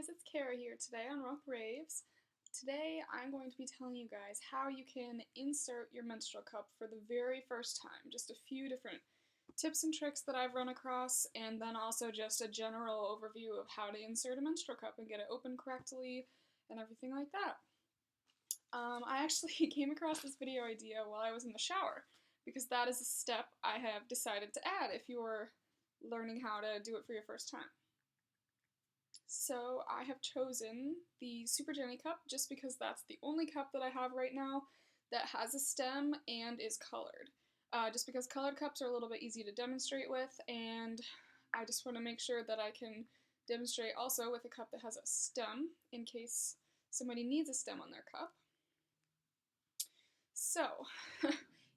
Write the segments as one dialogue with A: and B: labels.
A: guys, it's Kara here today on Rock Raves. Today I'm going to be telling you guys how you can insert your menstrual cup for the very first time. Just a few different tips and tricks that I've run across, and then also just a general overview of how to insert a menstrual cup and get it open correctly and everything like that. I actually came across this video idea while I was in the shower because that is a step I have decided to add if you're learning how to do it for your first time. So I have chosen the Super Jenny cup just because that's the only cup that I have right now that has a stem and is colored. Just because colored cups are a little bit easy to demonstrate with, and I just want to make sure that I can demonstrate also with a cup that has a stem in case somebody needs a stem on their cup. So,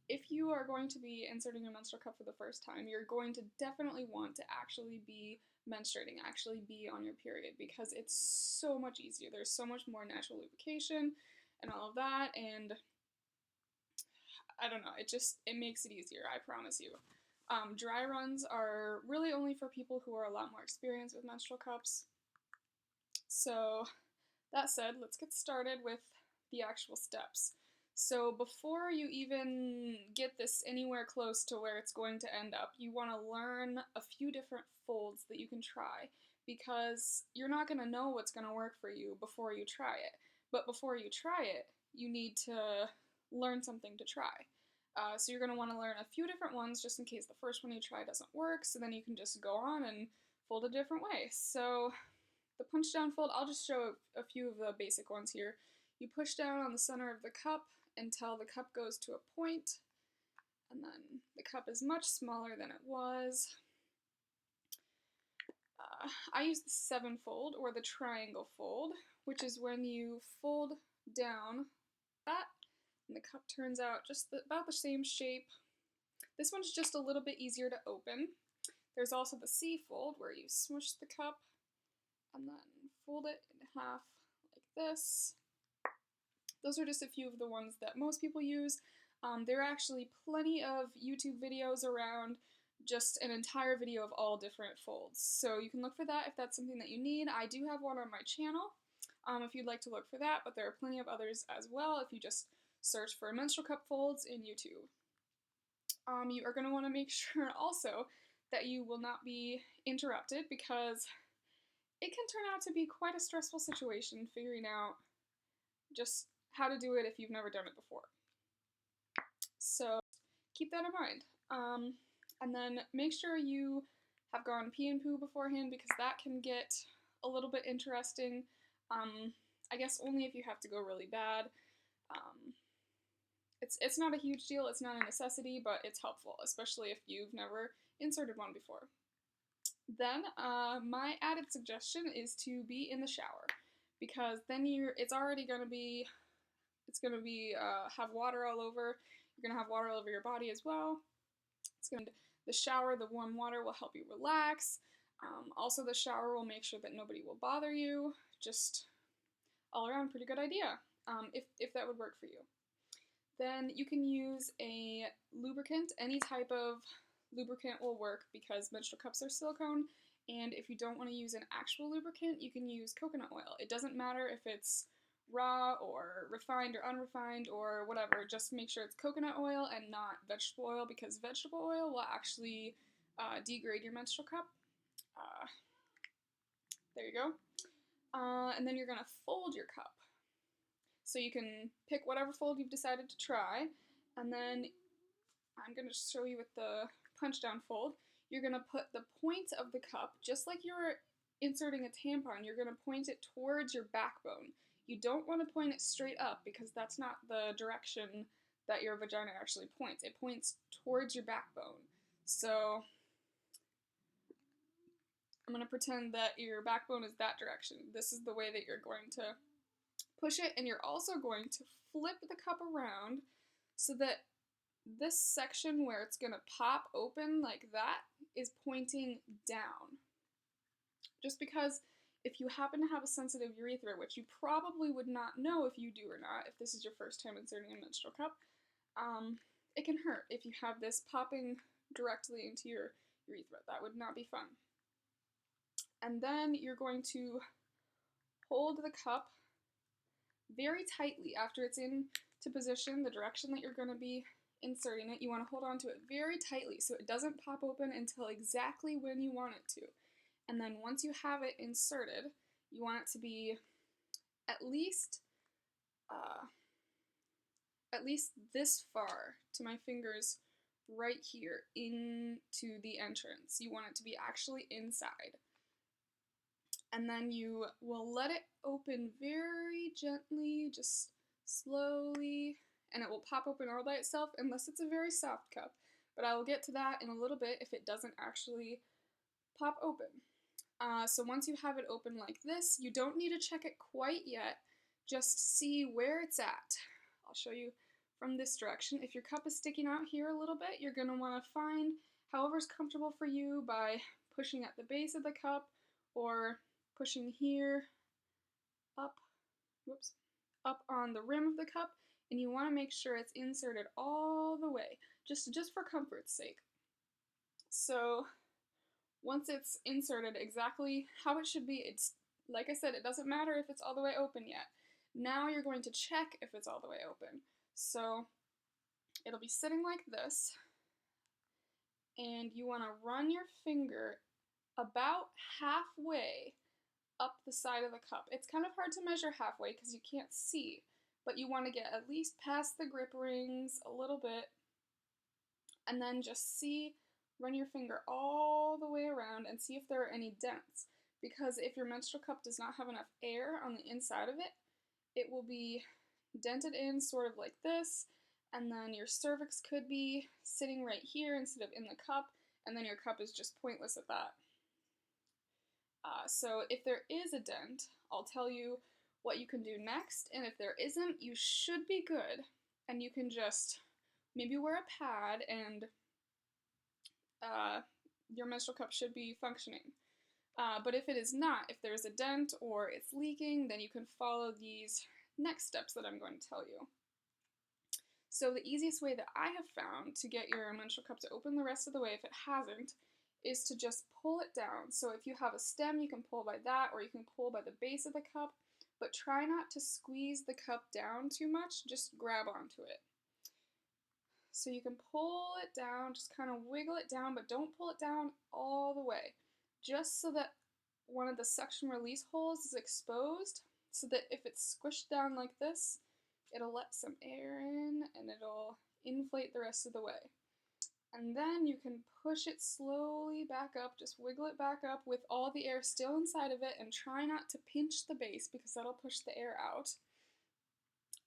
A: if you are going to be inserting a menstrual cup for the first time, you're going to definitely want to actually be menstruating, actually be on your period, because it's so much easier. There's so much more natural lubrication and all of that, and I don't know, it makes it easier, I promise you. Dry runs are really only for people who are a lot more experienced with menstrual cups. So, that said, let's get started with the actual steps. So before you even get this anywhere close to where it's going to end up, you want to learn a few different folds that you can try, because you're not going to know what's going to work for you before you try it. But before you try it, you need to learn something to try. So you're going to want to learn a few different ones just in case the first one you try doesn't work, so then you can just go on and fold a different way. So the punch down fold, I'll just show a few of the basic ones here. You push down on the center of the cup until the cup goes to a point, and then the cup is much smaller than it was. I use the 7-fold or the triangle fold, which is when you fold down that and the cup turns out just about the same shape. This one's just a little bit easier to open. There's also the C fold where you smush the cup and then fold it in half like this. Those are just a few of the ones that most people use. There are actually plenty of YouTube videos around, just an entire video of all different folds. So you can look for that if that's something that you need. I do have one on my channel if you'd like to look for that, but there are plenty of others as well if you just search for menstrual cup folds in YouTube. You are going to want to make sure also that you will not be interrupted, because it can turn out to be quite a stressful situation figuring out just how to do it if you've never done it before. So keep that in mind. And then make sure you have gone pee and poo beforehand, because that can get a little bit interesting. I guess only if you have to go really bad. It's not a huge deal, it's not a necessity, but it's helpful, especially if you've never inserted one before. Then my added suggestion is to be in the shower, because then it's gonna be have water all over. You're gonna have water all over your body as well. The shower, the warm water will help you relax. Also, the shower will make sure that nobody will bother you. Just all around pretty good idea, if that would work for you. Then you can use a lubricant. Any type of lubricant will work, because menstrual cups are silicone, and if you don't want to use an actual lubricant, you can use coconut oil. It doesn't matter if it's raw or refined or unrefined or whatever, just make sure it's coconut oil and not vegetable oil, because vegetable oil will actually degrade your menstrual cup. There you go. And then you're going to fold your cup. So you can pick whatever fold you've decided to try, and then I'm going to show you with the punch down fold. You're going to put the point of the cup, just like you're inserting a tampon, you're going to point it towards your backbone. You don't want to point it straight up, because that's not the direction that your vagina actually points. It points towards your backbone. So I'm going to pretend that your backbone is that direction. This is the way that you're going to push it, and you're also going to flip the cup around so that this section where it's going to pop open like that is pointing down. Just because if you happen to have a sensitive urethra, which you probably would not know if you do or not, if this is your first time inserting a menstrual cup, it can hurt if you have this popping directly into your urethra. That would not be fun. And then you're going to hold the cup very tightly after it's into position, the direction that you're going to be inserting it. You want to hold on to it very tightly so it doesn't pop open until exactly when you want it to. And then once you have it inserted, you want it to be at least this far to my fingers right here into the entrance. You want it to be actually inside. And then you will let it open very gently, just slowly, and it will pop open all by itself unless it's a very soft cup. But I will get to that in a little bit if it doesn't actually pop open. So once you have it open like this, you don't need to check it quite yet. Just see where it's at. I'll show you from this direction. If your cup is sticking out here a little bit, you're going to want to find however's comfortable for you by pushing at the base of the cup or pushing here up, up on the rim of the cup, and you want to make sure it's inserted all the way, just for comfort's sake. So once it's inserted exactly how it should be, it's like I said, it doesn't matter if it's all the way open yet. Now you're going to check if it's all the way open. So it'll be sitting like this, and you want to run your finger about halfway up the side of the cup. It's kind of hard to measure halfway because you can't see, but you want to get at least past the grip rings a little bit, and then just run your finger all the way around and see if there are any dents. Because if your menstrual cup does not have enough air on the inside of it, it will be dented in sort of like this, and then your cervix could be sitting right here instead of in the cup, and then your cup is just pointless at that. So if there is a dent, I'll tell you what you can do next, and if there isn't, you should be good, and you can just maybe wear a pad, and your menstrual cup should be functioning. But if it is not, if there's a dent or it's leaking, then you can follow these next steps that I'm going to tell you. So the easiest way that I have found to get your menstrual cup to open the rest of the way, if it hasn't, is to just pull it down. So if you have a stem, you can pull by that, or you can pull by the base of the cup, but try not to squeeze the cup down too much, just grab onto it. So you can pull it down, just kind of wiggle it down, but don't pull it down all the way, just so that one of the suction release holes is exposed, so that if it's squished down like this, it'll let some air in and it'll inflate the rest of the way. And then you can push it slowly back up, just wiggle it back up with all the air still inside of it, and try not to pinch the base because that'll push the air out.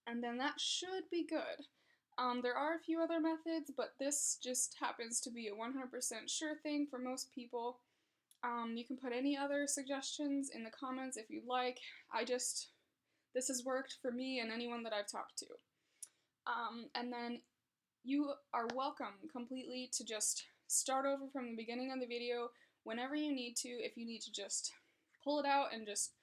A: And then that should be good. There are a few other methods, but this just happens to be a 100% sure thing for most people. You can put any other suggestions in the comments if you'd like. This has worked for me and anyone that I've talked to. And then you are welcome completely to just start over from the beginning of the video whenever you need to, if you need to just pull it out and just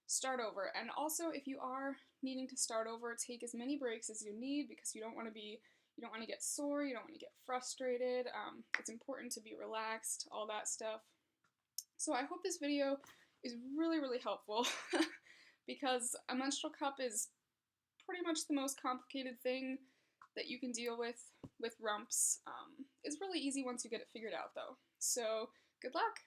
A: start over. And also, if you are needing to start over, take as many breaks as you need, because you don't want to get sore, you don't want to get frustrated. It's important to be relaxed, all that stuff. So I hope this video is really, really helpful because a menstrual cup is pretty much the most complicated thing that you can deal with rumps. It's really easy once you get it figured out though. So good luck!